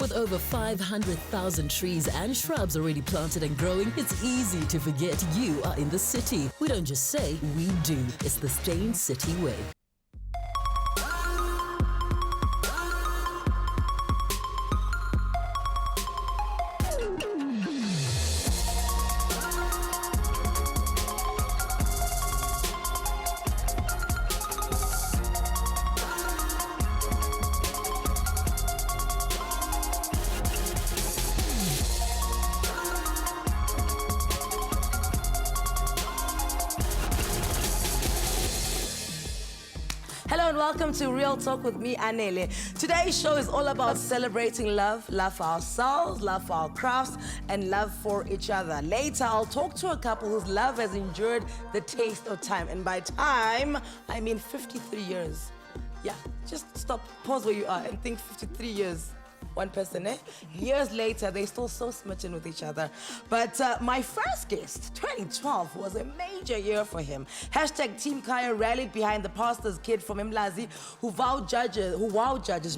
With over 500,000 trees and shrubs already planted and growing, it's easy to forget you are in the city. We don't just say, we do. It's the Stain City way. Hello and welcome to Real Talk with me, Anele. Today's show is all about celebrating love for ourselves, love for our crafts, and love for each other. Later, I'll talk to a couple whose love has endured the taste of time. And by time, I mean 53 years. Yeah, just stop, pause where you are and think 53 years. One person, eh? Years later, they're still so smitten with each other. But my first guest, 2012, was a major year for him. Hashtag Team Khaya rallied behind the pastor's kid from Mlazi, who wowed judges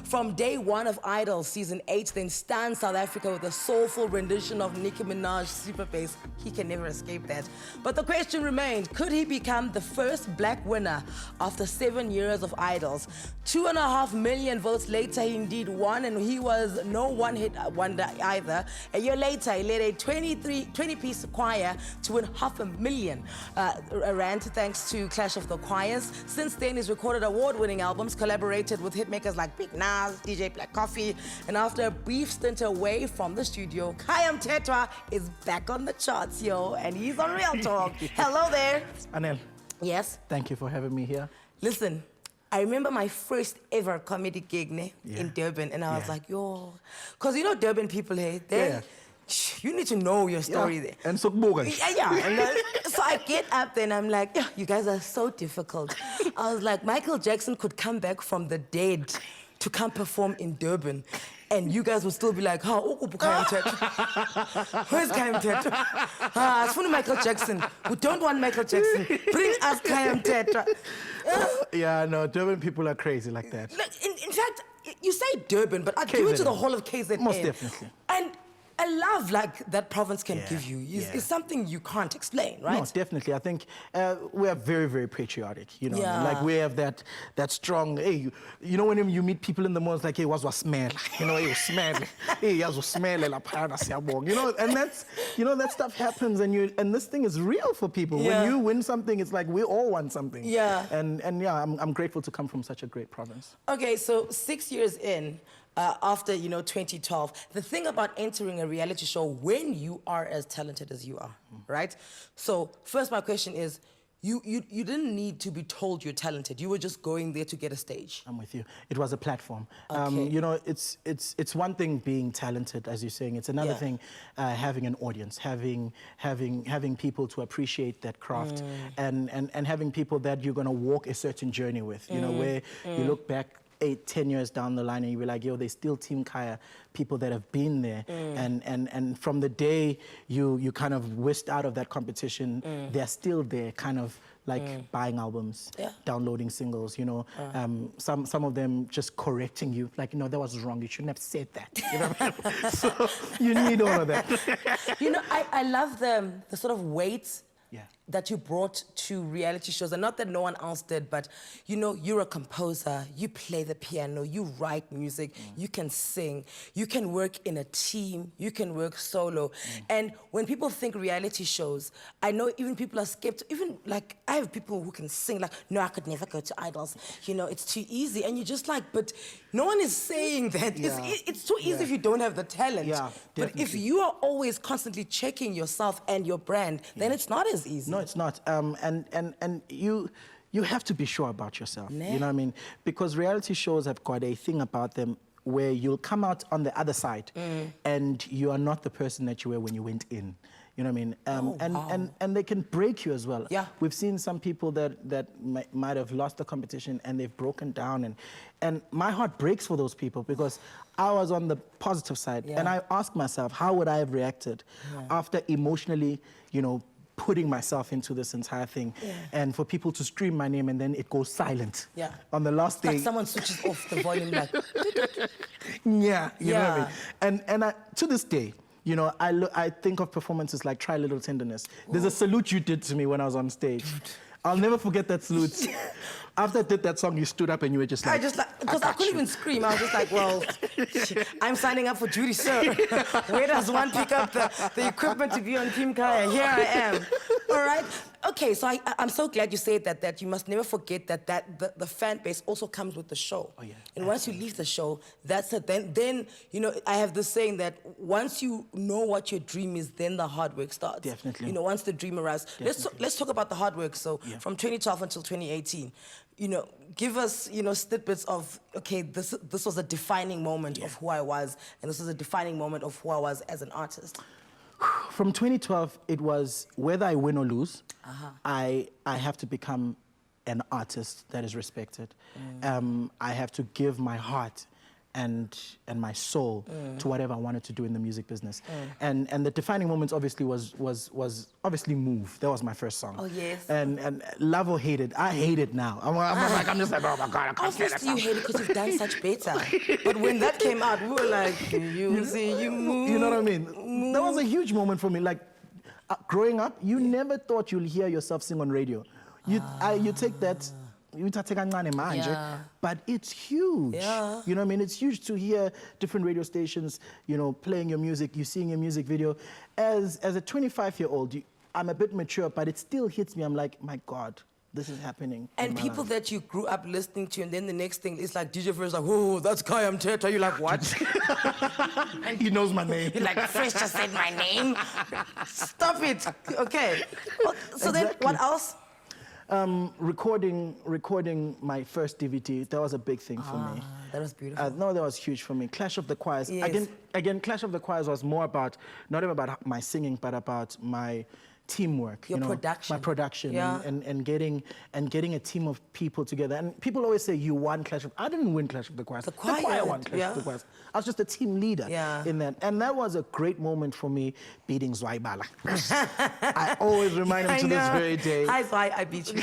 from day one of Idol Season 8, then stunned South Africa with a soulful rendition of Nicki Minaj's Super Bass. He can never escape that. But the question remained, could he become the first black winner after 7 years of Idols? 2.5 million votes later, he indeed won, and he was no one-hit wonder either. A year later, he led a 20-piece choir to win 500,000 rand thanks to Clash of the Choirs. Since then, he's recorded award-winning albums, collaborated with hitmakers like Big Nas, DJ Black Coffee, and after a brief stint away from the studio, Khaya Mthethwa is back on the charts, yo, and he's on Real Talk. Hello there. Anele. Yes? Thank you for having me here. Listen, I remember my first ever comedy gig in Durban, and I was like, yo, because you know Durban people here, you need to know your story there. And so and so I get up there and I'm like, yeah, you guys are so difficult. I was like, Michael Jackson could come back from the dead to come perform in Durban, and you guys would still be like, how? Where's Khaya Mthethwa? It's funny, Michael Jackson. We don't want Michael Jackson. Bring us Khaya Mthethwa. Yeah, no, Durban people are crazy like that. In fact, you say Durban, but I give it to the whole of KZN. Most definitely. And a love like that province can give you is something you can't explain, right? No, definitely. I think we are very, very patriotic, you know. Like we have that strong, hey, you know, when you meet people in the mall, it's like, hey, what's what smell? You know, hey, smell. Hey, what's smell? You know, and that's, you know, that stuff happens, and this thing is real for people. When you win something, it's like we all want something. Yeah. And yeah, I'm grateful to come from such a great province. Okay, so 6 years in, after, you know, 2012, the thing about entering a reality show when you are as talented as you are, right? So first, my question is, you didn't need to be told you're talented. You were just going there to get a stage. I'm with you. It was a platform. Okay. You know, it's one thing being talented, as you're saying. It's another thing having an audience, having people to appreciate that craft, and having people that you're going to walk a certain journey with. You know, where you look back 8-10 years down the line and you're like, yo, there's still Team Khaya, people that have been there. And from the day you kind of whisked out of that competition, they're still there, kind of like buying albums, downloading singles, you know. Some of them just correcting you, like, you know, that was wrong, you shouldn't have said that. You know what I mean? So you need all of that. You know, I love the sort of weight that you brought to reality shows, and not that no one else did, but you know, you're a composer, you play the piano, you write music, you can sing, you can work in a team, you can work solo. And when people think reality shows, I know even people are skeptical, even like I have people who can sing, like, no, I could never go to Idols, you know, it's too easy. And you're just like, but no one is saying that. It's too easy if you don't have the talent. But if you are always constantly checking yourself and your brand, then it's not as easy. No, it's not. And you have to be sure about yourself. You know what I mean? Because reality shows have got a thing about them where you'll come out on the other side and you are not the person that you were when you went in. You know what I mean? And they can break you as well. Yeah. We've seen some people that might have lost the competition and they've broken down, and my heart breaks for those people because I was on the positive side and I asked myself, how would I have reacted after emotionally, you know, putting myself into this entire thing, and for people to scream my name and then it goes silent. Yeah. On the last day. Like someone switches off the volume, like. Yeah, you know what I mean? And to this day, you know, I think of performances like Try Little Tenderness. There's a salute you did to me when I was on stage. I'll never forget that salute. After I did that song, you stood up and you were just like... Because I couldn't even scream. I was just like, well, I'm signing up for duty, sir. Where does one pick up the equipment to be on Team Khaya? Here I am. All right? Okay, so I'm so glad you said that you must never forget that the fan base also comes with the show. Oh, yeah. And once you leave the show, that's it. Then, you know, I have this saying that once you know what your dream is, then the hard work starts. Definitely. You know, once the dream arrives. Let's talk about the hard work. So from 2012 until 2018, you know, give us, you know, snippets of, okay, this was a defining moment of who I was, and this was a defining moment of who I was as an artist. From 2012, it was whether I win or lose, I have to become an artist that is respected. I have to give my heart and my soul to whatever I wanted to do in the music business. And the defining moments obviously was obviously Move. That was my first song. Oh, yes. And Love or Hate It, I hate it now. I'm just like, oh my God, I can't say that Obviously you hate it because you've done such better. But when that came out, we were like, you see, you move. You know what I mean? That was a huge moment for me. Like, growing up, you never thought you'll hear yourself sing on radio. You take that, but it's huge. Yeah. You know what I mean? It's huge to hear different radio stations, you know, playing your music, you seeing your music video. As a 25-year-old, I'm a bit mature, but it still hits me. I'm like, my God, this is happening. And people that you grew up listening to, and then the next thing is like DJ Fresh, like, oh, that's Khaya Mthethwa. You're like, what? And he knows my name. You're like, Fresh just said my name. Stop it. Okay. So then, what else? Recording my first DVD, that was a big thing for me. That was beautiful. No, that was huge for me. Clash of the Choirs. Yes. Again, Clash of the Choirs was more about, not even about my singing, but about my teamwork. Your production. My production. Yeah. And getting a team of people together. And people always say, you won Clash of... I didn't win Clash of the Choirs. The choir won Clash of the Choirs. I was just a team leader in that. And that was a great moment for me, beating Zwaibala. I always remind him to this very day. Hi, Zwei, I beat you.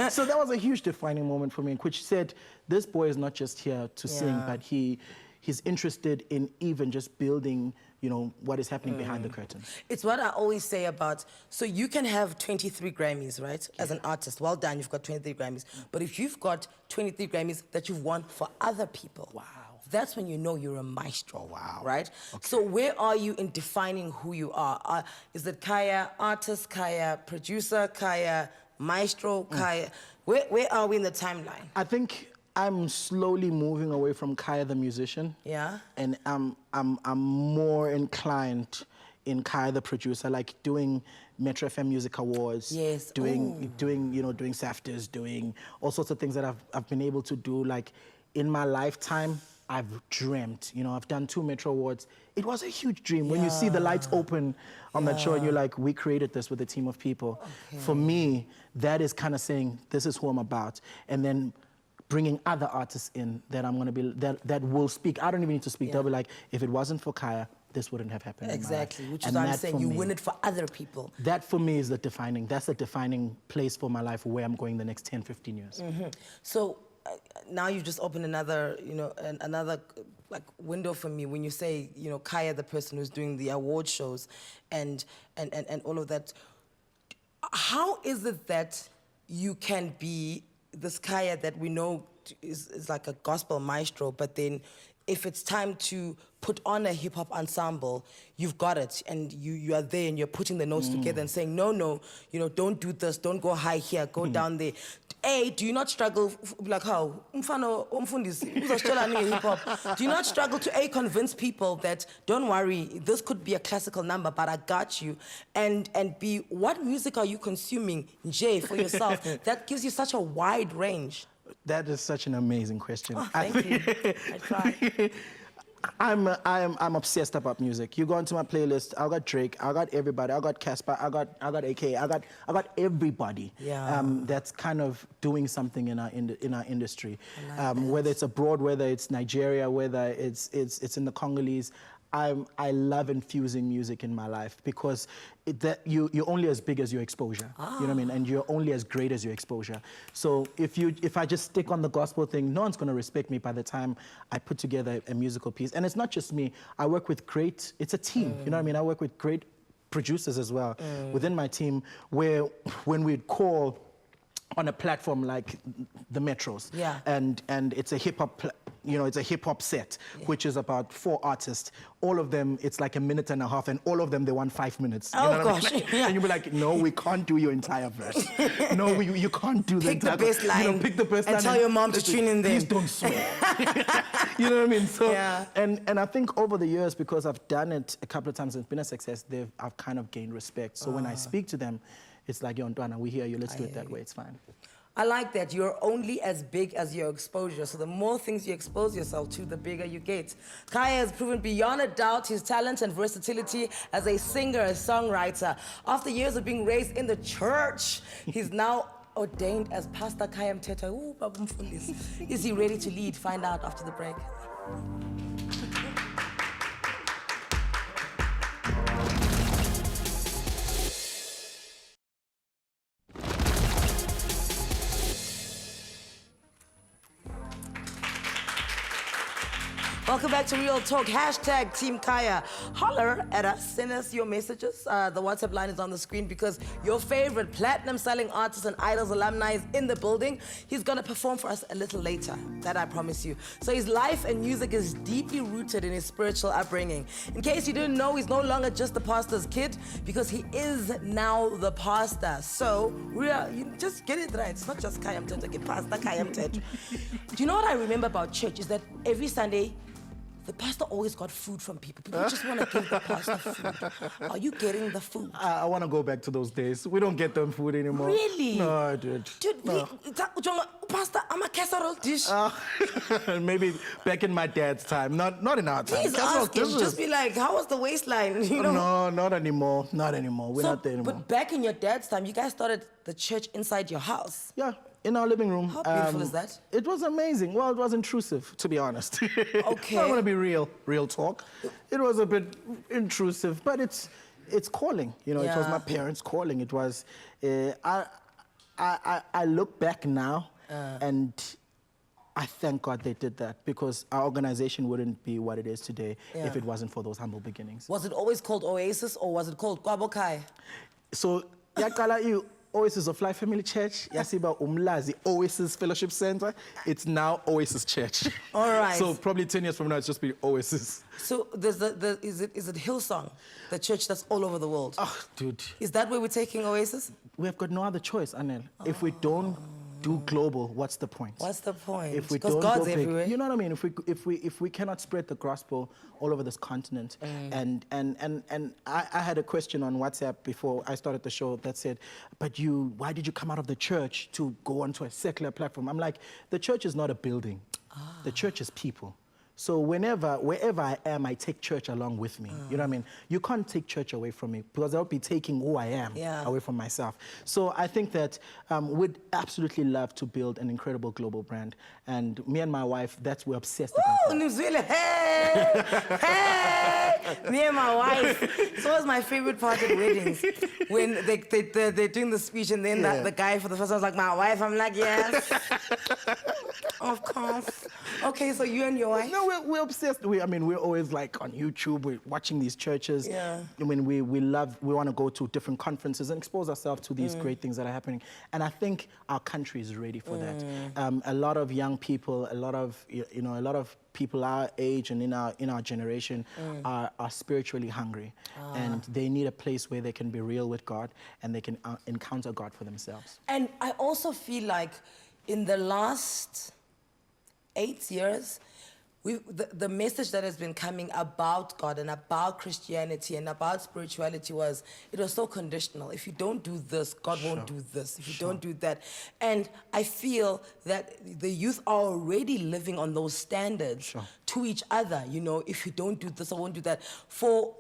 So that was a huge defining moment for me, which said, this boy is not just here to sing, but he's interested in even just building, you know, what is happening behind the curtain. It's what I always say about, so you can have 23 Grammys, right? As an artist, well done, you've got 23 Grammys. But if you've got 23 Grammys that you've won for other people, that's when you know you're a maestro, right? Okay. So where are you in defining who you are? Is it Khaya artist, Khaya producer, Khaya maestro, Khaya? Where are we in the timeline? I think I'm slowly moving away from Khaya the musician. Yeah. And I'm more inclined in Khaya the producer, like doing Metro FM Music Awards. Yes. Doing SAFTAs, doing all sorts of things that I've been able to do. Like in my lifetime, I've dreamt. You know, I've done 2 Metro Awards. It was a huge dream. When you see the lights open on that show and you're like, we created this with a team of people. Okay. For me, that is kind of saying, this is who I'm about. And then bringing other artists in that I'm going to be, that will speak. I don't even need to speak. They'll be like, if it wasn't for Khaya, this wouldn't have happened. Exactly, which is what I'm saying. You win it for other people. That for me is that's the defining place for my life, where I'm going the next 10, 15 years. So now you've just opened another, you know, another like window for me when you say, you know, Khaya, the person who's doing the award shows and all of that. How is it that you can be this Khaya that we know is like a gospel maestro, but then if it's time to put on a hip-hop ensemble, you've got it, and you are there and you're putting the notes together and saying, no, you know, don't do this, don't go high here, go down there. Do you not struggle, like how? Do you not struggle to convince people that, don't worry, this could be a classical number, but I got you, and B, what music are you consuming, Jay, for yourself? That gives you such a wide range. That is such an amazing question. Oh, thank you. I try. I'm obsessed about music. You go into my playlist, I got Drake, I got everybody, I got Casper, I got AK, I got everybody. That's kind of doing something in our industry. Like whether it's abroad, whether it's Nigeria, whether it's in the Congolese. I love infusing music in my life because you're only as big as your exposure. You know what I mean? And you're only as great as your exposure. So if I just stick on the gospel thing, no one's going to respect me by the time I put together a musical piece. And it's not just me. I work with it's a team. You know what I mean? I work with great producers as well within my team, where when we'd call on a platform like the Metros, and it's a hip-hop, it's a hip-hop set, which is about 4 artists. All of them, it's like 1.5 minutes, and all of them, they want 5 minutes. Oh, gosh. And you'll be like, no, we can't do your entire verse. No, you can't do pick the best line. Pick the best line. And tell your mom to tune in there. Please don't swear. You know what I mean? So, and I think over the years, because I've done it a couple of times and it's been a success, I've kind of gained respect. So when I speak to them, it's like, yo, Ntwana, we hear you, let's do it that way, it's fine. I like that. You're only as big as your exposure. So the more things you expose yourself to, the bigger you get. Khaya has proven beyond a doubt his talent and versatility as a singer, a songwriter. After years of being raised in the church, he's now ordained as Pastor Khaya Mthethwa. Ooh, Baba Mfundisi. Is he ready to lead? Find out after the break. Welcome back to Real Talk. Hashtag Team Khaya. Holler at us. Send us your messages. The WhatsApp line is on the screen because your favorite platinum-selling artist and Idols alumni is in the building. He's going to perform for us a little later. That I promise you. So his life and music is deeply rooted in his spiritual upbringing. In case you didn't know, he's no longer just the pastor's kid because he is now the pastor. So, you just get it right. It's not just Khaya Mthethwa, get Pastor Khaya Mthethwa. Do you know what I remember about church is that every Sunday, the pastor always got food from people. People just want to give the pastor food. Are you getting the food? I want to go back to those days. We don't get them food anymore. Really? No, dude. Dude, no. Pastor, I'm a casserole dish. Maybe back in my dad's time. Not in our time. Please ask him. Just be like, how was the waistline? You know? No, not anymore. Not anymore. We're not there anymore. But back in your dad's time, you guys started the church inside your house. Yeah. In our living room. How beautiful is that? It was amazing. Well, it was intrusive, to be honest. Okay. I want to be real talk. It was a bit intrusive, but it's calling. You know, it was my parents' calling. It was. I look back now, and I thank God they did that because our organization wouldn't be what it is today if it wasn't for those humble beginnings. Was it always called Oasis or was it called Kwabokai? So, yakala Oasis of Life Family Church, Yasiba Umlazi Oasis Fellowship Center. It's now Oasis Church. All right. So probably 10 years from now, it's just be Oasis. So there's is it Hillsong, the church that's all over the world? Oh, dude. Is that where we're taking Oasis? We have got no other choice, Anele. If we don't do global, what's the point? What's the point? If we because don't God's go big, everywhere. you know what I mean? If we cannot spread the gospel all over this continent, and I had a question on WhatsApp before I started the show that said, but why did you come out of the church to go onto a secular platform? I'm like, the church is not a building. The church is people. So wherever I am, I take church along with me. You know what I mean? You can't take church away from me because I'll be taking who I am away from myself. So I think that we'd absolutely love to build an incredible global brand. And me and my wife, we're obsessed about that. New Zealand, hey! Hey! Me and my wife. It's always my favorite part at weddings. When they're doing the speech and then the guy for the first time was like, my wife. I'm like, yes. Of course. Okay, so you and your wife? No, we're obsessed. We're always like on YouTube, we're watching these churches. Yeah. I mean, we want to go to different conferences and expose ourselves to these great things that are happening. And I think our country is ready for that. A lot of young people, a lot of people our age and in our generation are spiritually hungry. And they need a place where they can be real with God and they can encounter God for themselves. And I also feel like in the last 8 years, the message that has been coming about God and about Christianity and about spirituality was so conditional. If you don't do this, God won't do this. If you don't do that. And I feel that the youth are already living on those standards to each other. You know, if you don't do this, I won't do that. For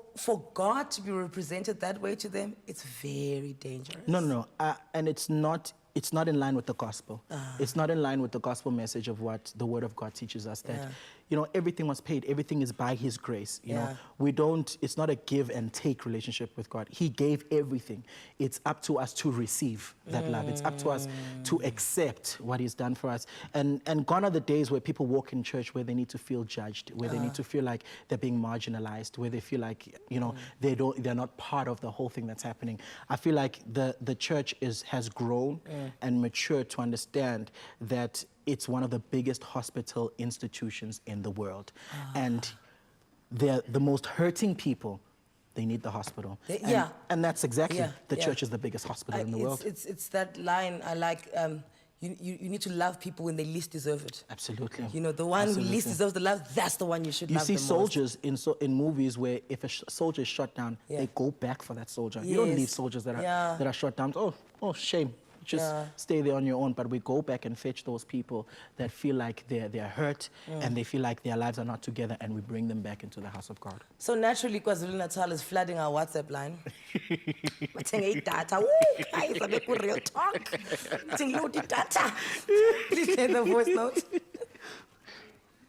God to be represented that way to them, it's very dangerous. No. And it's not in line with the gospel. It's not in line with the gospel message of what the Word of God teaches us, that you know, everything was paid. Everything is by his grace. You know, it's not a give and take relationship with God. He gave everything. It's up to us to receive that love. It's up to us to accept what he's done for us. And gone are the days where people walk in church where they need to feel judged, where they need to feel like they're being marginalized, where they feel like, you know, they're not part of the whole thing that's happening. I feel like the church has grown and matured to understand that it's one of the biggest hospital institutions in the world. And they're the most hurting people. They need the hospital. And that's exactly, the church is the biggest hospital in the world. It's that line I like, you need to love people when they least deserve it. Absolutely. You know, the one who least deserves the love, that's the one you should love the most. You see soldiers in movies where if a soldier is shot down, they go back for that soldier. You don't leave soldiers that are shot down. Oh, shame. Just stay there on your own. But we go back and fetch those people that feel like they're hurt and they feel like their lives are not together, and we bring them back into the house of God. So naturally, KwaZulu-Natal is flooding our WhatsApp line. Data. Woo, guys, I'm making real talk. Data. Please play the voice note.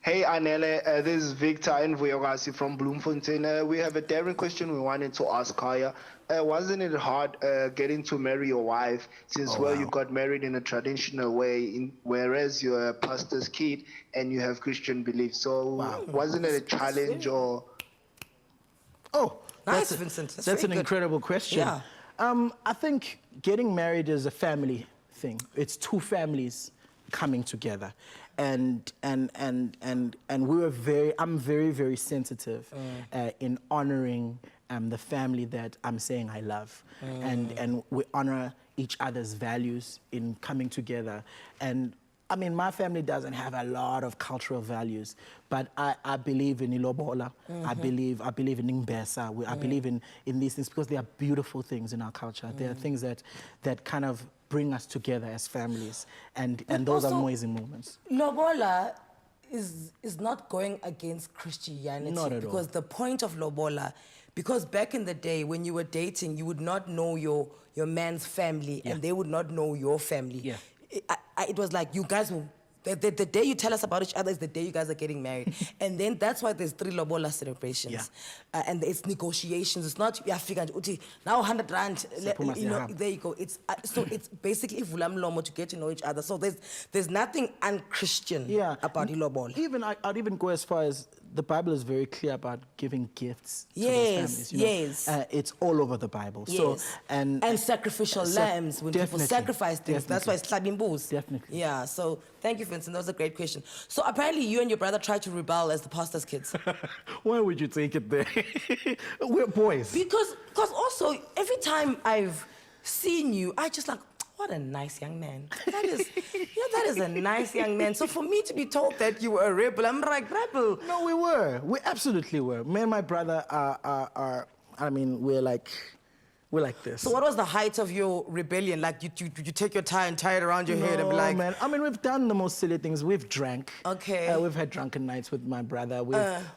Hey Anele, this is Victor Nvuyogasi from Bloemfontein. We have a daring question we wanted to ask Khaya. Wasn't it hard getting to marry your wife since you got married in a traditional way, whereas you're a pastor's kid and you have Christian beliefs? So wasn't it a challenge or? Oh, nice, Vincent. That's an incredible question. Yeah. I think getting married is a family thing. It's two families coming together. And I'm very, very sensitive in honoring the family that I'm saying I love. And we honor each other's values in coming together. And I mean, my family doesn't have a lot of cultural values, but I believe in ilobola. I believe in imbesa. I believe in these things because they are beautiful things in our culture. They are things that kind of bring us together as families, and those are amazing moments. Lobola is not going against Christianity. Not at all. Because the point of lobola, because back in the day when you were dating, you would not know your man's family and they would not know your family. Yeah. It was like you guys will. The day you tell us about each other is the day you guys are getting married. And then that's why there's 3 lobola celebrations. And it's negotiations. It's not, now 100 rand, you know, there you go. It's so it's basically vulamlomo to get to know each other. So there's nothing unchristian about ilobola. Even I'd even go as far as the Bible is very clear about giving gifts to those families. You know? It's all over the Bible. So and sacrificial lambs when people sacrifice things. That's why it's slabimbus. Definitely. Yeah. So thank you, Vincent. That was a great question. So apparently you and your brother tried to rebel as the pastor's kids. Why would you take it there? We're boys. Because also every time I've seen you, I just like, what a nice young man. That is a nice young man. So for me to be told that you were a rebel, I'm like, rebel. No, we were. We absolutely were. Me and my brother are I mean, we're like this. So what was the height of your rebellion? Like you take your tie and tie it around your head and be like... man. I mean, we've done the most silly things. We've drank. Okay. We've had drunken nights with my brother.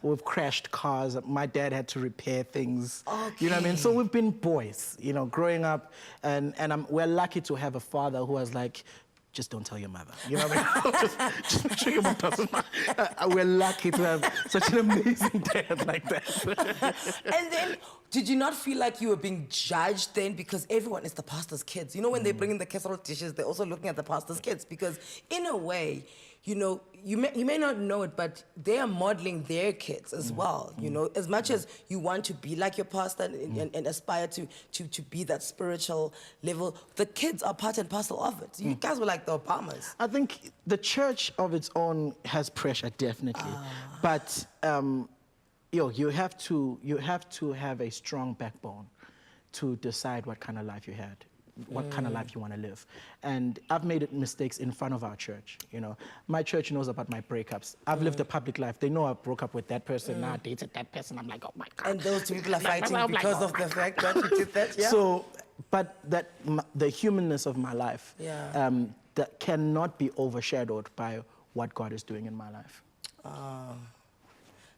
We've crashed cars. My dad had to repair things. Okay. You know what I mean? So we've been boys, you know, growing up. And we're lucky to have a father who was like, just don't tell your mother. You know what I mean? just make sure your mom doesn't mind. We're lucky to have such an amazing dad like that. And then, did you not feel like you were being judged then? Because everyone is the pastor's kids. You know, when they bring in the casserole dishes, they're also looking at the pastor's kids. Because in a way, you know, you may not know it, but they are modeling their kids as well. You know, as much as you want to be like your pastor and aspire to be that spiritual level, the kids are part and parcel of it. You guys were like the Obamas. I think the church of its own has pressure, definitely. But you have to have a strong backbone to decide what kind of life you had. What kind of life you want to live. And I've made mistakes in front of our church, you know. My church knows about my breakups. I've lived a public life. They know I broke up with that person, now I dated that person. I'm like, oh my God. And those two people are fighting because of the fact that you did that, So, but the humanness of my life that cannot be overshadowed by what God is doing in my life.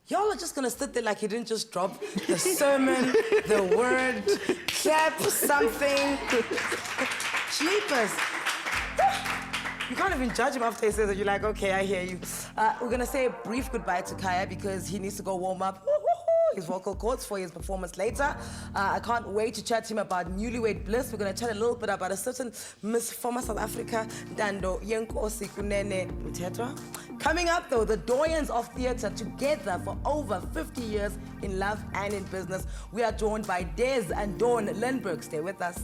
Y'all are just gonna sit there like he didn't just drop the sermon, the word, clap something. Jeepers. You can't even judge him after he says it. You're like, okay, I hear you. We're going to say a brief goodbye to Khaya because he needs to go warm up his vocal cords for his performance later. I can't wait to chat to him about newlywed bliss. We're going to chat a little bit about a certain Miss former South Africa, Ntando, Kunene, Mthethwa. Coming up, though, the doyens of theatre together for over 50 years in love and in business. We are joined by Des and Dawn Lindberg. Stay with us.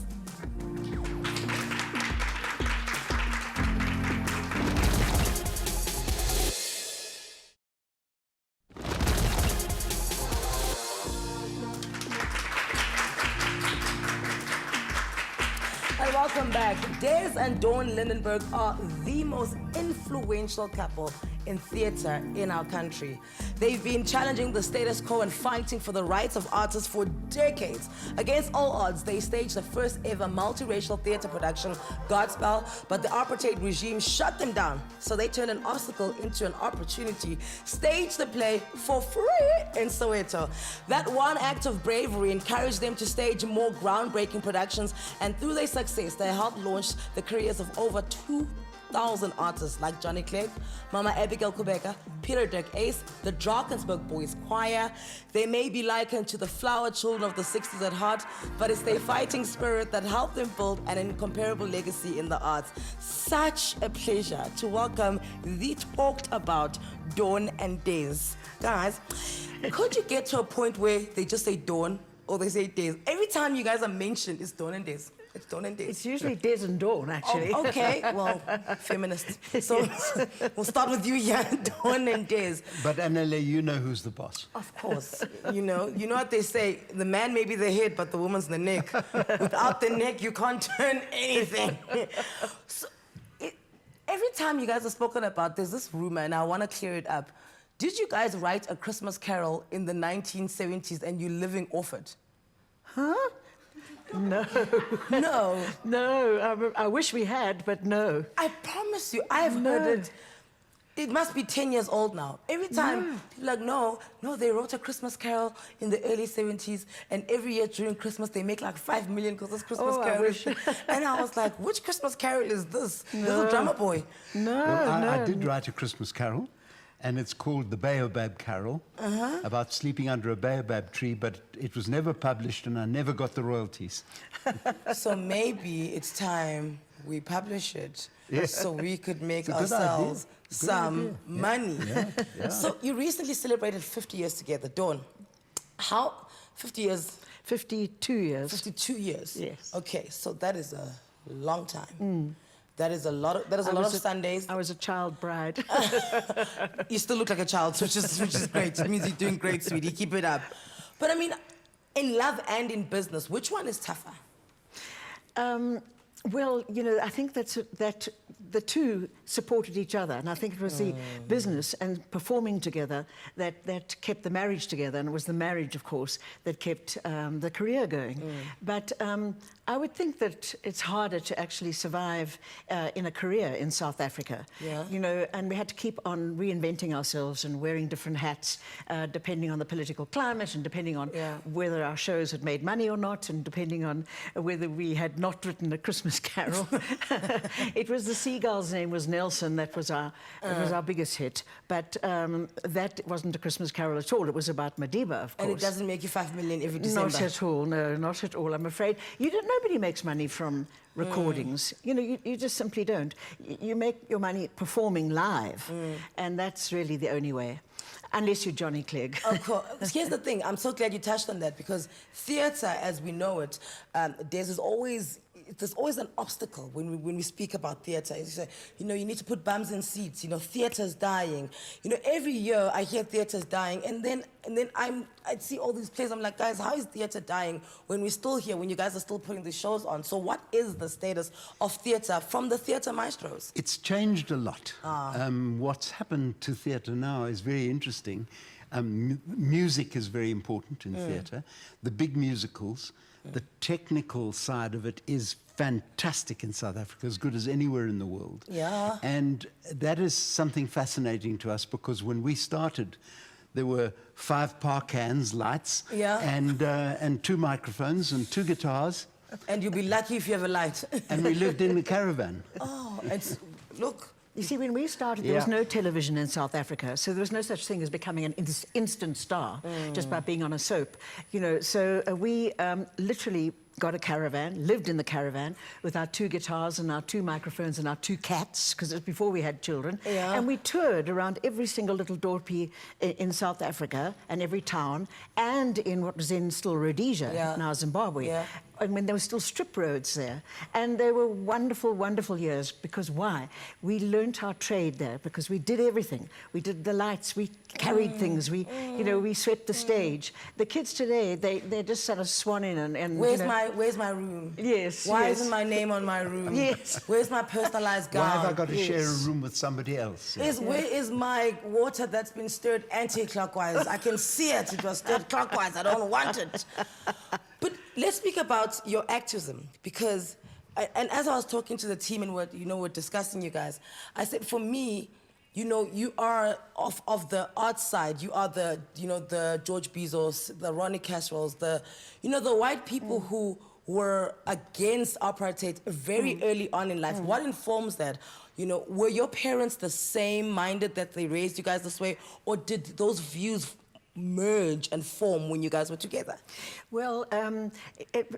And welcome back. Des and Dawn Lindberg are the most influential couple in theatre in our country. They've been challenging the status quo and fighting for the rights of artists for decades. Against all odds, they staged the first ever multiracial theatre production, Godspell, but the apartheid regime shut them down. So they turned an obstacle into an opportunity, staged the play for free in Soweto. That one act of bravery encouraged them to stage more groundbreaking productions, and through their success, they helped launch the careers of over 2,000 artists like Johnny Clegg, Mama Abigail Kubeka, Peter Dirk Ace, the Drakensberg Boys Choir. They may be likened to the flower children of the 60s at heart, but it's their fighting spirit that helped them build an incomparable legacy in the arts. Such a pleasure to welcome the talked about Dawn and Des. Guys, could you get to a point where they just say Dawn or they say Des? Every time you guys are mentioned, it's Dawn and Des. It's Dawn and Des. It's usually Des and Dawn, actually. Oh, okay, well, feminist. So we'll start with you here, Dawn and Des. But Anele, you know who's the boss. Of course. You know what they say, the man may be the head, but the woman's the neck. Without the neck, you can't turn anything. So, every time you guys are spoken about, there's this rumor, and I want to clear it up. Did you guys write A Christmas Carol in the 1970s and you're living off it? Huh? No. No. No, I wish we had, but no. I promise you, I've heard it. It must be 10 years old now. Every time, people are like, no, they wrote A Christmas Carol in the early 70s, and every year during Christmas, they make like 5 million because it's Christmas Carol. I wish. And I was like, which Christmas Carol is this? Little Drummer Boy. No, I did write A Christmas Carol, and it's called The Baobab Carol, about sleeping under a baobab tree, but it was never published, and I never got the royalties. So maybe it's time we publish it so we could make It's a good ourselves idea. some money. Yeah. So you recently celebrated 50 years together. Dawn, how 50 years? 52 years. 52 years? Yes. Okay, so that is a long time. That is a lot of Sundays. I was a child bride. You still look like a child, which is great. It means you're doing great, sweetie. Keep it up. But I mean, in love and in business, which one is tougher? Well, you know, I think that the two supported each other, and I think it was the business and performing together that kept the marriage together, and it was the marriage, of course, that kept the career going. But I would think that it's harder to actually survive in a career in South Africa. Yeah. You know, and we had to keep on reinventing ourselves and wearing different hats, depending on the political climate and depending on whether our shows had made money or not, and depending on whether we had not written a Christmas Carol. It was the Seagull's name was Nelson. That was our biggest hit. But that wasn't a Christmas Carol at all. It was about Madiba, of course. And it doesn't make you 5 million every December? Not at all. No, not at all. I'm afraid nobody makes money from recordings. You know, you just simply don't. You make your money performing live, and that's really the only way. Unless you're Johnny Clegg. Of course. Here's the thing. I'm so glad you touched on that, because theatre, as we know it, there's always an obstacle when we speak about theatre. You know, you need to put bums in seats. You know, theatre's dying. You know, every year I hear theatre's dying, and then I'd see all these plays. I'm like, guys, how is theatre dying when we're still here, when you guys are still putting these shows on? So what is the status of theatre from the theatre maestros? It's changed a lot. What's happened to theatre now is very interesting. Music is very important in theatre. The big musicals, the technical side of it is fantastic in South Africa, as good as anywhere in the world. Yeah. And that is something fascinating to us, because when we started, there were 5 park cans, lights, and 2 microphones and 2 guitars. And you'll be lucky if you have a light. And we lived in a caravan. Oh, and look. You see, when we started, there was no television in South Africa, so there was no such thing as becoming an instant star just by being on a soap. You know, so we literally got a caravan, lived in the caravan with our 2 guitars and our 2 microphones and our 2 cats, because it was before we had children. Yeah. And we toured around every single little dorpy in South Africa and every town, and in what was then still Rhodesia, now Zimbabwe. Yeah. And when there were still strip roads there. And they were wonderful, wonderful years, because why? We learnt our trade there, because we did everything. We did the lights, we carried things, we, you know, we swept the stage. The kids today, they're just sort of swanning and Where's my room? Yes. Why isn't my name on my room? Yes. Where's my personalized gown? Why have I got to share a room with somebody else? Where is my water that's been stirred anti-clockwise? I can see it. It was stirred clockwise. I don't want it. But let's speak about your activism, because, and as I was talking to the team and we're discussing, you guys, I said, for me, you know, you are of the art side. You are the, you know, the George Bezos, the Ronnie Caswells, the white people who were against apartheid very early on in life. What informs that? You know, were your parents the same minded that they raised you guys this way, or did those views merge and form when you guys were together? Well,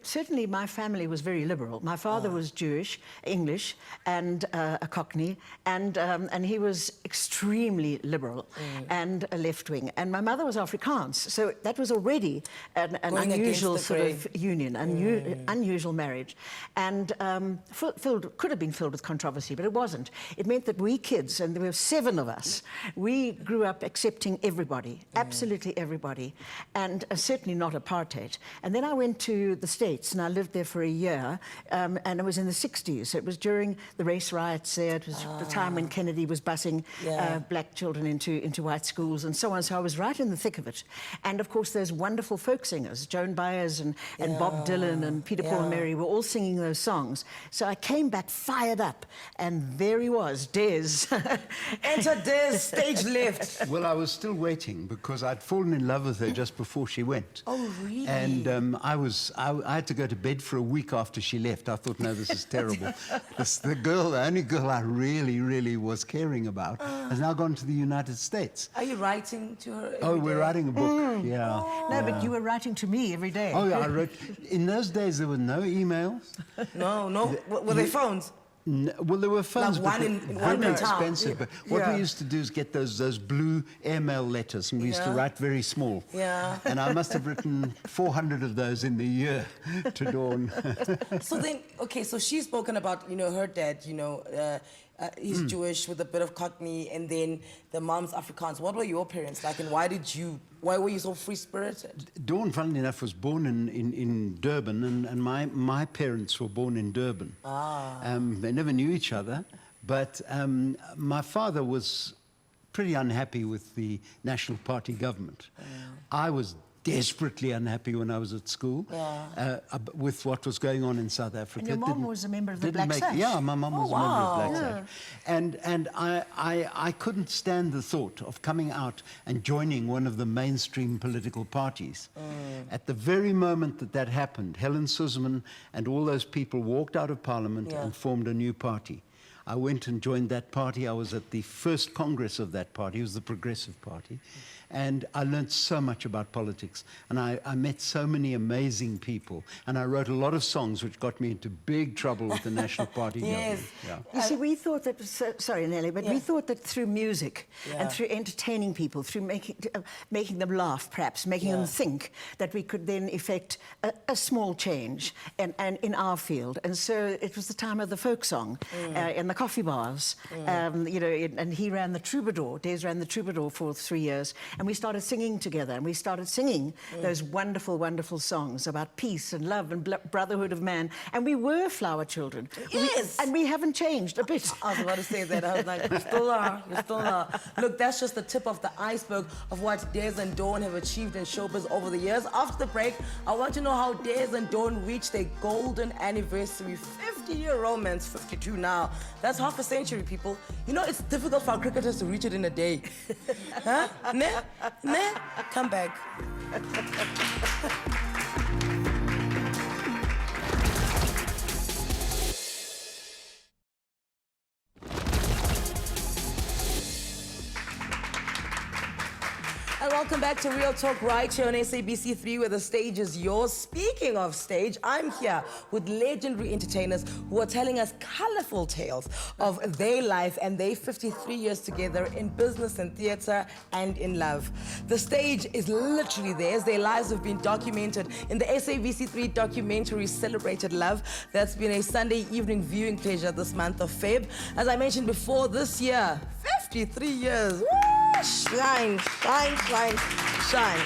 certainly my family was very liberal. My father was Jewish, English, and a Cockney, and he was extremely liberal and a left-wing. And my mother was Afrikaans, so that was already an unusual sort of union, unusual marriage, and could have been filled with controversy, but it wasn't. It meant that we kids, and there were 7 of us, we grew up accepting everybody, absolutely everybody, and certainly not apartheid. And then I went to the States, and I lived there for a year, and it was in the 60s. It was during the race riots there. It was the time when Kennedy was busing black children into white schools and so on. So I was right in the thick of it. And of course, those wonderful folk singers, Joan Baez and Bob Dylan and Peter, Paul and Mary, were all singing those songs. So I came back fired up, and there he was, Des. Enter Des, stage left. Well, I was still waiting, because I'd fallen in love with her just before she went. Oh, really? And I had to go to bed for a week after she left. I thought, no, this is terrible. The only girl I really, really was caring about has now gone to the United States. Are you writing to her every Oh, day? we're writing a book, No, but you were writing to me every day. Oh, yeah, I wrote. In those days, there were no emails. No. Were they phones? No, well, there were phones, Like but one very in town. expensive. But what we used to do is get those blue airmail letters, and we used to write very small. Yeah. And I must have written 400 of those in the year to Dawn. So then, okay, so she's spoken about, you know, her dad, you know, he's Jewish with a bit of Cockney, and then the mom's Afrikaans. What were your parents like, and why were you so free-spirited? Dawn, funnily enough, was born in Durban, and my parents were born in Durban. They never knew each other, but my father was pretty unhappy with the National Party government. I was desperately unhappy when I was at school with what was going on in South Africa. And your mom was a member of the Black Sash? Yeah, my mom was a member of Black Sash. And I couldn't stand the thought of coming out and joining one of the mainstream political parties. At the very moment that happened, Helen Suzman and all those people walked out of Parliament and formed a new party. I went and joined that party. I was at the first Congress of that party. It was the Progressive Party. And I learned so much about politics, and I met so many amazing people, and I wrote a lot of songs which got me into big trouble with the National Party government. You see, we thought that, sorry Nelly, but we thought that through music and through entertaining people, through making them laugh perhaps, making them think, that we could then effect a small change and in our field. And so it was the time of the folk song in the coffee bars, you know, and he ran the Troubadour, Des ran the Troubadour for 3 years. And we started singing together, and we started singing those wonderful, wonderful songs about peace and love and brotherhood of man. And we were flower children. Yes! And we haven't changed a bit. I was about to say that. I was like, you still are. Look, that's just the tip of the iceberg of what Des and Dawn have achieved in showbiz over the years. After the break, I want to know how Des and Dawn reached their golden anniversary, 50-year romance, 52 now. That's half a century, people. You know, it's difficult for our cricketers to reach it in a day. Huh? Ne? Come back. welcome back to Real Talk right here on SABC 3, where the stage is yours. Speaking of stage, I'm here with legendary entertainers who are telling us colorful tales of their life and their 53 years together in business and theater and in love. The stage is literally theirs. Their lives have been documented in the SABC 3 documentary Celebrated Love. That's been a Sunday evening viewing pleasure this month of Feb. As I mentioned before, this year, 53 years. Woo! Shine, shine, shine, shine.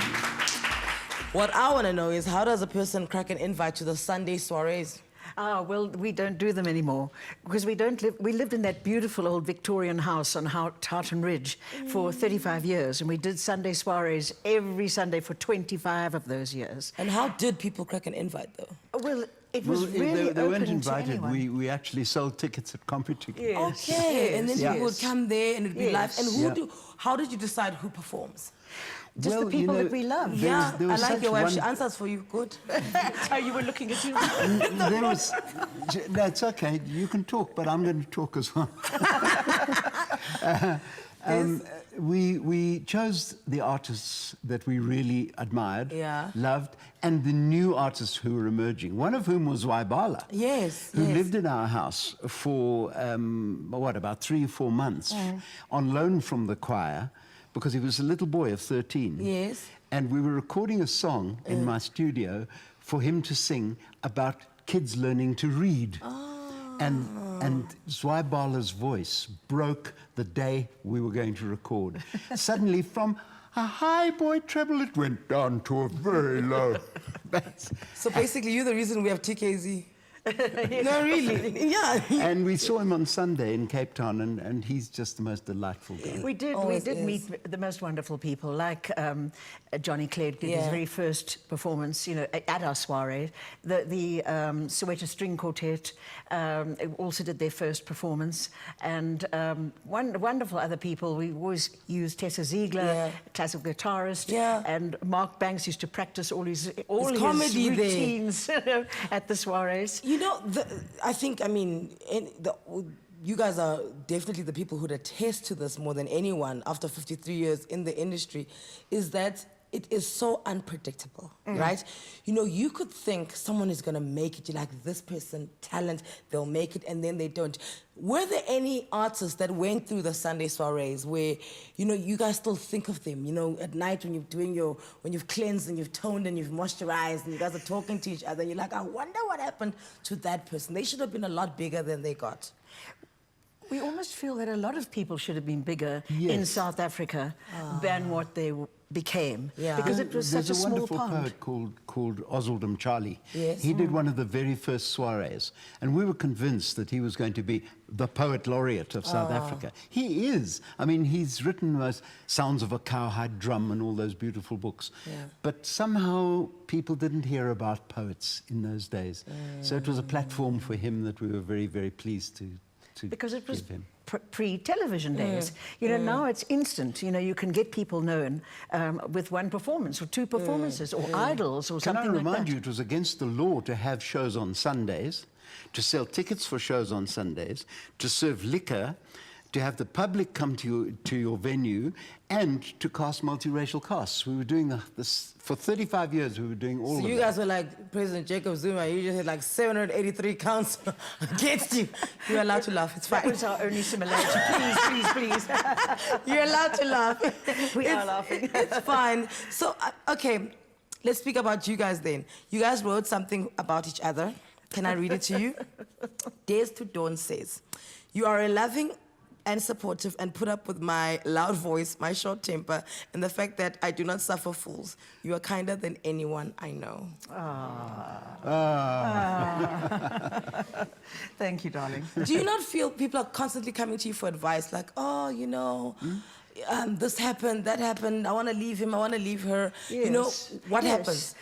What I want to know is, how does a person crack an invite to the Sunday soirees? Ah, well, we don't do them anymore because we lived in that beautiful old Victorian house on Tartan Ridge for 35 years, and we did Sunday soirees every Sunday for 25 of those years. And how did people crack an invite, though? Well, it was really they weren't open to invited. anyone. We actually sold tickets at CompuTicket. Yes. Okay, and then Yes. people would come there and it'd be live. And Yeah. how did you decide who performs? Just the people that we love. Yeah, there was I like such your wife. one- She answers for you. Good. Oh, you were looking at you. There was... No, it's okay. You can talk, but I'm going to talk as well. We chose the artists that we really admired, loved, and the new artists who were emerging, one of whom was Waibala. Yes, who lived in our house for, about 3 or 4 months on loan from the choir, because he was a little boy of 13. Yes. And we were recording a song in my studio for him to sing about kids learning to read. And Zwaibala's voice broke the day we were going to record. Suddenly, from a high boy treble, it went down to a very low bass. So basically, you're the reason we have TKZ. No, really. Yeah. And we saw him on Sunday in Cape Town, and he's just the most delightful guy. We did meet the most wonderful people, like Johnny Clegg did his very first performance, at our soiree. The Soweto String Quartet also did their first performance, and wonderful other people. We always used Tessa Ziegler, classical guitarist, and Mark Banks used to practice all his comedy routines at the soirees. You guys are definitely the people who'd attest to this more than anyone after 53 years in the industry, is that it is so unpredictable, right? You could think someone is going to make it. You're like, this person, talent, they'll make it, and then they don't. Were there any artists that went through the Sunday soirees where, you guys still think of them, at night when you're doing when you've cleansed and you've toned and you've moisturized and you guys are talking to each other, and you're like, I wonder what happened to that person. They should have been a lot bigger than they got. We almost feel that a lot of people should have been bigger in South Africa than what they became, because it was such a small pond. There's a wonderful poet called Oswald Mchali. Yes. He did one of the very first soirees, and we were convinced that he was going to be the poet laureate of South Africa. He is. I mean, he's written those Sounds of a Cowhide Drum and all those beautiful books. But somehow people didn't hear about poets in those days. So it was a platform for him that we were very, very pleased to because it was give him. Pre-television days. Now it's instant. You can get people known with one performance or two performances or idols or something like that. Can I remind you, it was against the law to have shows on Sundays, to sell tickets for shows on Sundays, to serve liquor, to have the public come to your venue, and to cast multiracial casts. We were doing this for 35 years. We were doing all of that. So you guys were like President Jacob Zuma. You just had like 783 counts against you. You're allowed to laugh. It's fine. That was our only similarity. Please. You're allowed to laugh. We are laughing. It's fine. So, okay, let's speak about you guys then. You guys wrote something about each other. Can I read it to you? Days to Dawn says, you are a loving and supportive and put up with my loud voice, my short temper, and the fact that I do not suffer fools. You are kinder than anyone I know. Thank you, darling. Do you not feel people are constantly coming to you for advice, like, this happened, that happened, I want to leave him, I want to leave her. Yes. What happens?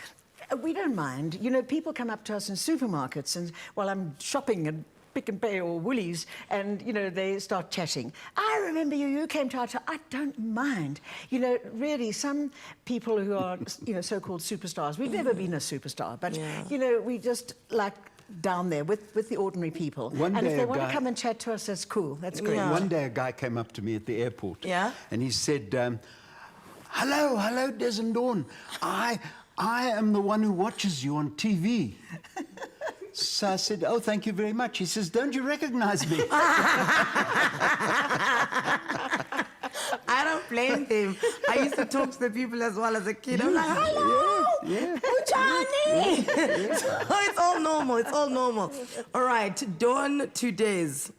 We don't mind. People come up to us in supermarkets and while I'm shopping and Pick n Pay or Woolies, and they start chatting. I remember you came to our town. I don't mind. Really, some people who are so-called superstars. We've never been a superstar, but we just like down there with the ordinary people. And if they want to come and chat to us, that's cool. That's great. One day a guy came up to me at the airport, and he said, hello, Des and Dawn. I am the one who watches you on TV. So I said, oh, thank you very much. He says, don't you recognize me? I don't blame him. I used to talk to the people as well as a kid. I'm like, hello, Johnny. So it's all normal. It's all normal. All right, Dawn, 2 days.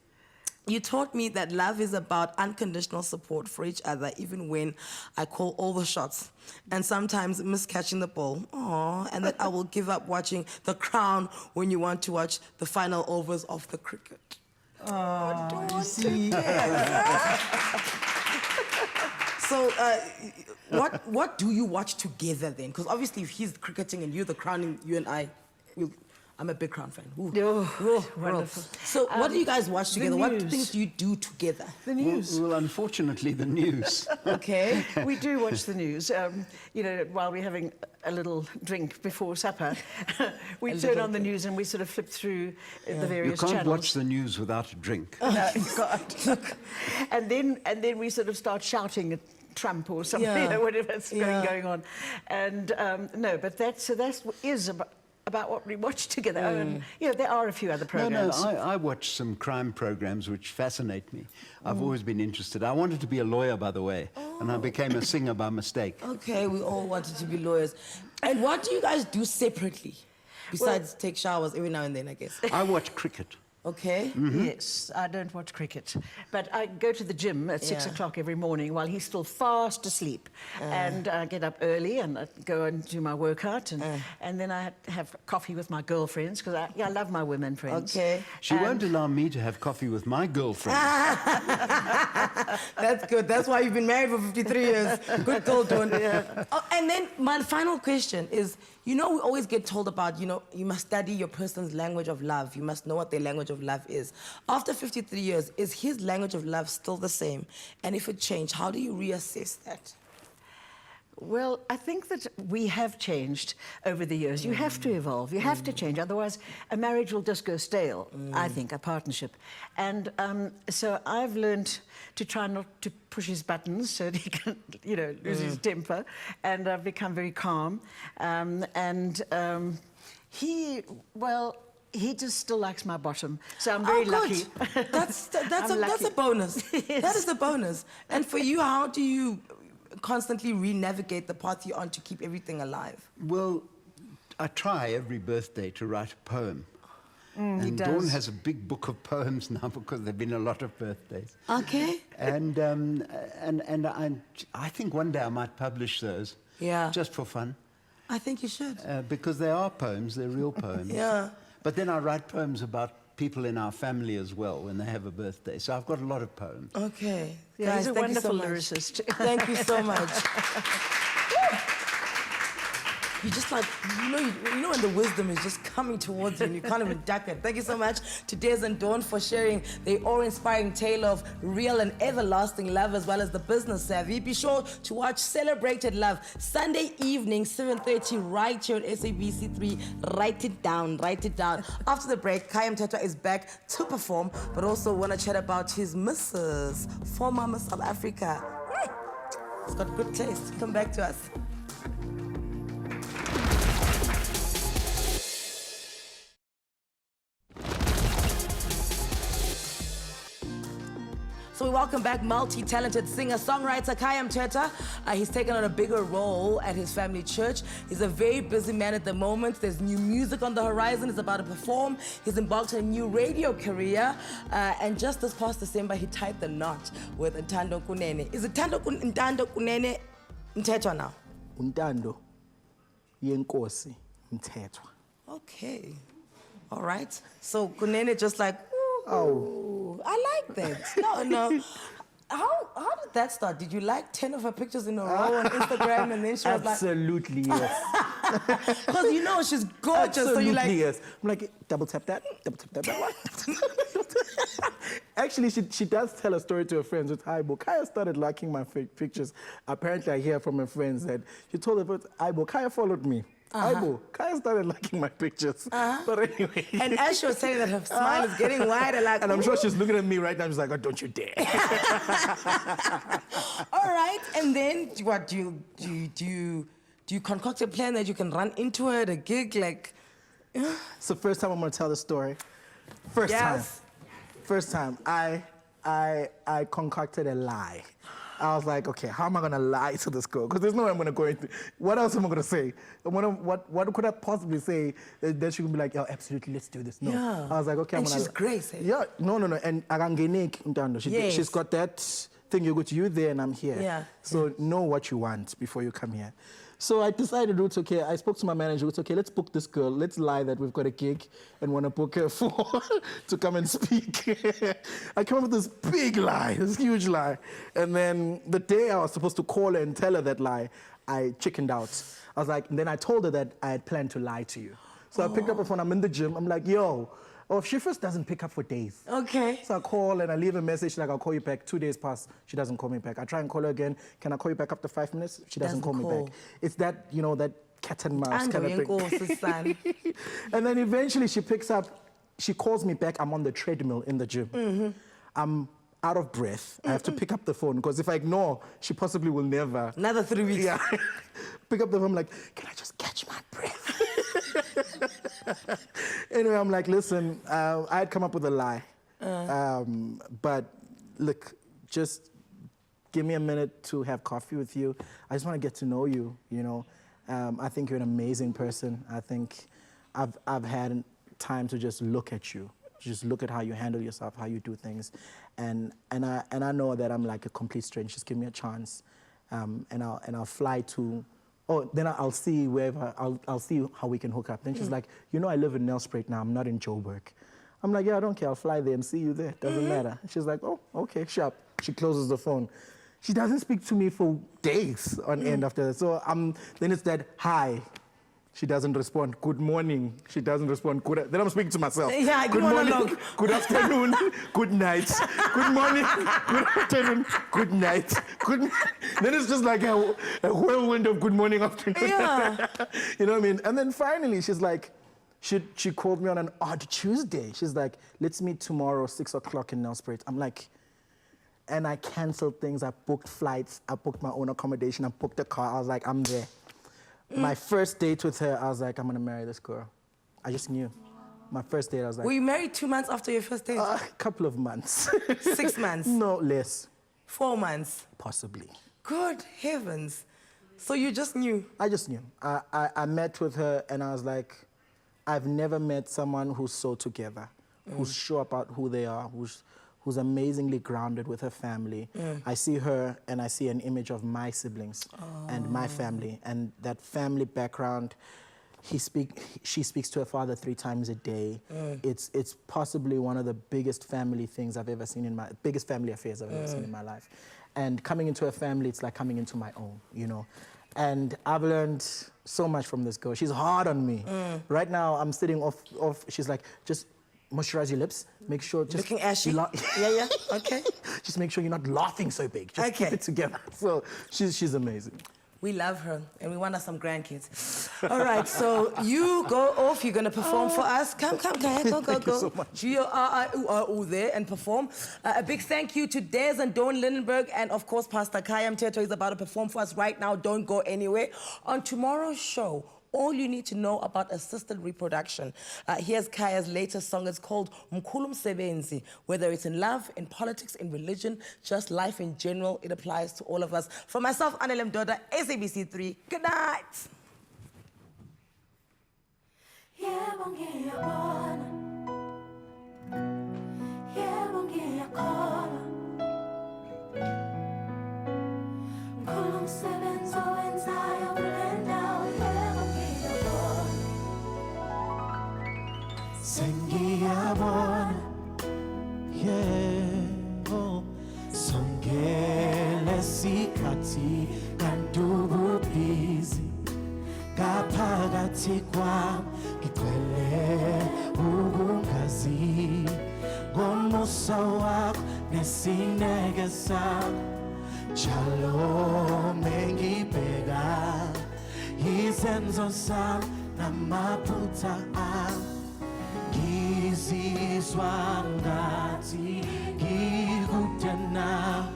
You taught me that love is about unconditional support for each other, even when I call all the shots and sometimes miss catching the ball. Aww, and that I will give up watching The Crown when you want to watch the final overs of the cricket. Oh, Dawn, see. So, what do you watch together then? Because obviously, if he's cricketing and you're the crowning, you and I'm a big Crown fan. Wonderful. So, what do you guys watch together? What things do you do together? The news. Well, unfortunately, the news. Okay. We do watch the news. You know, while we're having a little drink before supper, we turn on the news and we sort of flip through the various channels. You can't watch the news without a drink. No, God. and then we sort of start shouting at Trump or something, you know, whatever's going on. And no, but that is about what we watch together. And, you know, there are a few other programs. No, I watch some crime programs which fascinate me. I've always been interested. I wanted to be a lawyer, by the way, and I became a singer by mistake. Okay, we all wanted to be lawyers. And what do you guys do separately? Besides take showers every now and then, I guess. I watch cricket. Okay. Yes, I don't watch cricket, but I go to the gym at 6 o'clock every morning while he's still fast asleep, and I get up early and I go and do my workout, and then I have coffee with my girlfriends because I love my women friends. Okay. She won't allow me to have coffee with my girlfriend. That's good. That's why you've been married for 53 years. Good girl, Dawn. Oh, and then my final question is, you know, we always get told about, you know, you must study your person's language of love. You must know what their language of love is. After 53 years, is his language of love still the same? And if it changed, how do you reassess that? Well, I think that we have changed over the years. You have to evolve. You have to change. Otherwise, a marriage will just go stale, I think, a partnership. And so I've learned to try not to push his buttons so that he can, you know, lose his temper. And I've become very calm. He just still likes my bottom, so I'm very lucky. That's a bonus. Yes. That is a bonus. And for you, how do you constantly re-navigate the path you're on to keep everything alive? Well, I try every birthday to write a poem. And Dawn has a big book of poems now because there have been a lot of birthdays. Okay. And I think one day I might publish those. Yeah. Just for fun. I think you should. Because they are poems, they're real poems. Yeah. But then I write poems about people in our family as well when they have a birthday. So I've got a lot of poems. Okay. Yeah, guys, he's a wonderful lyricist. Thank you so much. You just like, you know when the wisdom is just coming towards you and you can't even duck it. Thank you so much to Des and Dawn for sharing their awe-inspiring tale of real and everlasting love as well as the business savvy. Be sure to watch Celebrated Love Sunday evening, 7:30 right here on SABC3. Write it down, write it down. After the break, Khaya Mthethwa is back to perform, but also want to chat about his missus, former Miss South Africa. It's got good taste. Come back to us. So we welcome back multi-talented singer-songwriter Khaya Mthethwa. He's taken on a bigger role at his family church. He's a very busy man at the moment. There's new music on the horizon. He's about to perform. He's embarked on a new radio career. And just this past December, he tied the knot with Ntando Kunene. Is it Ntando Kunene Mthethwa now? Ntando yenkosi Mthethwa. Okay. All right. So Kunene just like, oh, I like that. No. How did that start? Did you like 10 of her pictures in a row on Instagram and then she was like... Absolutely, yes. Because you know she's gorgeous, Absolutely, so you like... yes. I'm like, double tap that, that. Actually, she does tell a story to her friends with Aibo. Khaya started liking my fake pictures. Apparently, I hear from her friends that she told her, Aibo, Khaya followed me. Aibo, Khaya started liking my pictures. But anyway. And as she was saying that, her smile is getting wider, like. And I'm sure she's looking at me right now. She's like, oh, don't you dare. All right, and then what do you concoct a plan that you can run into her at a gig, like? It's the first time I'm gonna tell the story. First time, I concocted a lie. I was like, okay, how am I gonna lie to this girl? Because there's no way I'm gonna go into. What else am I gonna say? What could I possibly say that she could be like, oh, absolutely, let's do this? No. Yeah. I was like, okay, and I'm gonna. she's Grace. Eh? Yeah, no. And Ntando, she's got that thing. You there, and I'm here. Yeah. So know what you want before you come here. So I decided, it's okay. I spoke to my manager. It's okay. Let's book this girl. Let's lie that we've got a gig and want to book her to come and speak. I came up with this big lie, this huge lie. And then the day I was supposed to call her and tell her that lie, I chickened out. I was like, and then I told her that I had planned to lie to you. So I picked up the phone. I'm in the gym. I'm like, yo. Oh, she first doesn't pick up for days. Okay. So I call and I leave a message like, I'll call you back. 2 days pass, she doesn't call me back. I try and call her again. Can I call you back after 5 minutes? She doesn't call me back. It's that, that cat and mouse kind of thing. And then eventually she picks up, she calls me back. I'm on the treadmill in the gym. I'm out of breath. I have to pick up the phone because if I ignore, she possibly will never. Another 3 weeks. Yeah. Pick up the phone, I'm like, can I just catch my breath? Anyway, I'm like, listen, I had come up with a lie. But look, just give me a minute to have coffee with you. I just want to get to know you, I think you're an amazing person. I think I've had time to just look at you, just look at how you handle yourself, how you do things. And I know that I'm like a complete stranger. Just give me a chance. And I'll fly to. Oh, then I'll see wherever, I'll see how we can hook up. Then she's like, I live in Nelspruit now, I'm not in Joburg. I'm like, yeah, I don't care, I'll fly there and see you there, doesn't matter. She's like, oh, okay, sharp. She closes the phone. She doesn't speak to me for days on end after that. So then it's that, hi. She doesn't respond. Good morning. She doesn't respond. Then I'm speaking to myself. Yeah, good morning. Good afternoon. Good night. Good morning. Good afternoon. Good night. Then it's just like a whirlwind of good morning, afternoon. Yeah. You know what I mean? And then finally, she's like, she called me on an odd Tuesday. She's like, let's meet tomorrow, 6 o'clock in Nelspruit. I'm like, and I canceled things. I booked flights. I booked my own accommodation. I booked a car. I was like, I'm there. My first date with her, I was like, I'm gonna marry this girl. I just knew. My first date, I was like... Were you married 2 months after your first date? A couple of months. 6 months? No, less. 4 months? Possibly. Good heavens. So you just knew? I just knew. I met with her and I was like, I've never met someone who's so together, who's sure about who they are, who's amazingly grounded with her family. I see her and I see an image of my siblings and my family, and that family background. She speaks to her father 3 times a day. It's possibly one of the biggest family things I've ever seen biggest family affairs I've ever seen in my life. And coming into a family, it's like coming into my own, And I've learned so much from this girl. She's hard on me. Right now, I'm sitting off. She's like, just moisturize your lips. Make sure just... Looking ashy? Yeah, okay. Just make sure you're not laughing so big. Just keep it together. So she's amazing. We love her, and we want us some grandkids. All right, so you go off. You're going to perform for us. Come, go. Thank you so much. G-O-R-I-O-R-O there and perform. A big thank you to Des and Dawn Lindberg, and of course, Pastor Khaya Mthethwa is about to perform for us right now. Don't go anywhere. On tomorrow's show, all you need to know about assisted reproduction. Here's Khaya's latest song. It's called Mkhulu Msebenzi. Whether it's in love, in politics, in religion, just life in general, it applies to all of us. For myself, Anele Mdoda, SABC 3. Good night. Sengiyabona, songele sikhathi kandubu busy ngaphakathi kwami ngigcwele ukungazi ngomusa wakho nesineke sakho njalo mengibheka izenzo zami namaphutha ami ngizizwa ngathi ngikude nawe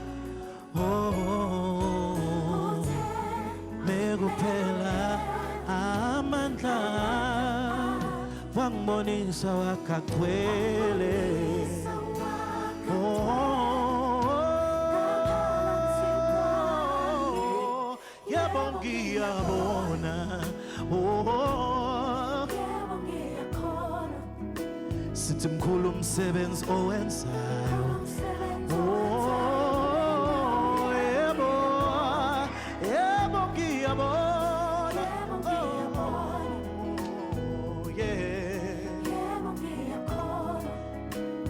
mekuphela amandla wangibonisa wakagcwele yebo ngiyabona sithi mkhulu umsebenzi owenzayo yebo yebo ngiyabona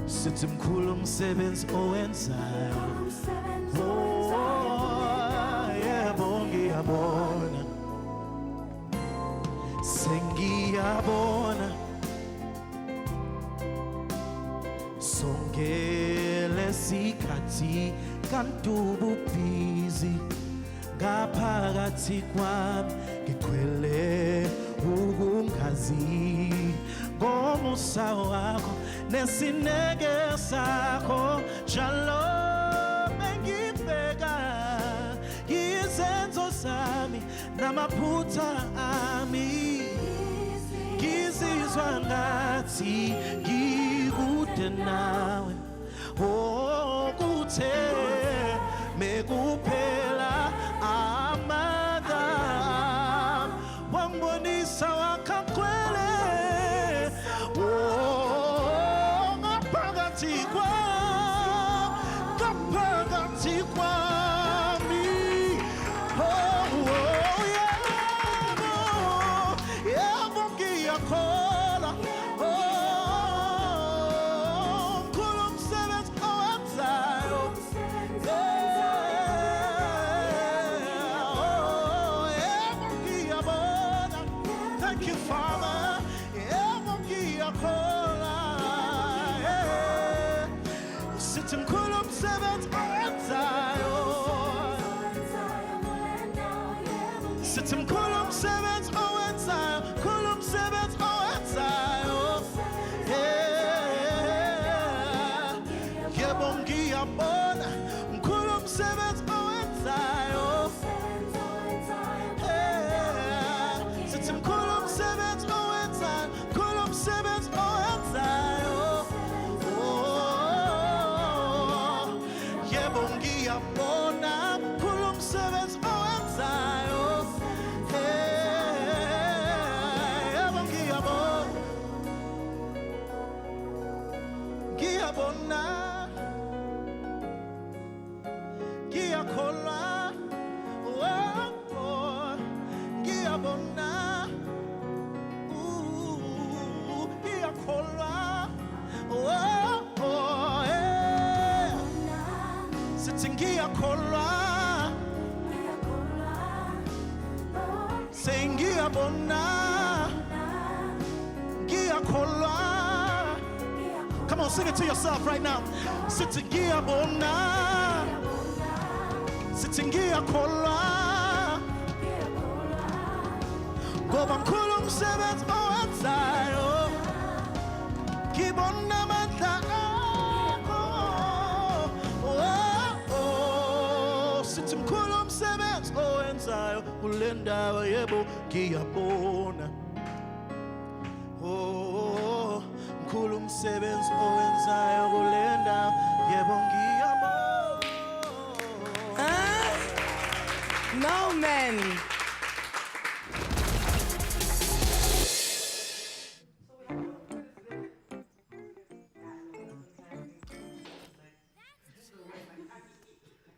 sithi mkhulu umsebenzi owenzayo yebo ngiyabona sengiyabona songele sikhathi kanti busy ngaphakathi kwami ngigcwele ukungazi ngomusa wakho nesineke sakho njalo mengibheka izenzo zami namaphutha ami ngizizwa ngathi ngikude nawe kuthe mekuphela amandla wangibonisa wakagcwele ngaphakathi kwami yebo ngiyakholwa mkhulu umsebenzi owenzayo yebo ngiyabona. Thank you, Father. Yebo ngiyakholwa sithi mkhulu umsebenzi owenzayo sithi mkhulu umsebenzi owenzayo mkhulu umsebenzi owenzayo yebo ngiyabona mkhulu umsebenzi owenzayo sithi mkhulu umsebenzi owenzayo mkhulu umsebenzi owenzayo yebo ngiyabona mkhulu umsebenzi owenzayo yebo ngiyabona ngiyabona ngiyakholwa ngiyabona ngiyakholwa sithi ngiyakholwa sengiyabona ngiyakholwa. Come on, sing it to yourself right now. Sithi ngiyabona sithi ngiyakholwa ngoba mkhulu umsebenzi owenzayo ngibona amandla akho sithi mkhulu umsebenzi owenzayo kule ndawo yebo ngiyabona mkhulu umsebenzi owenzayo kule ndawo yebo ngiyabona. No man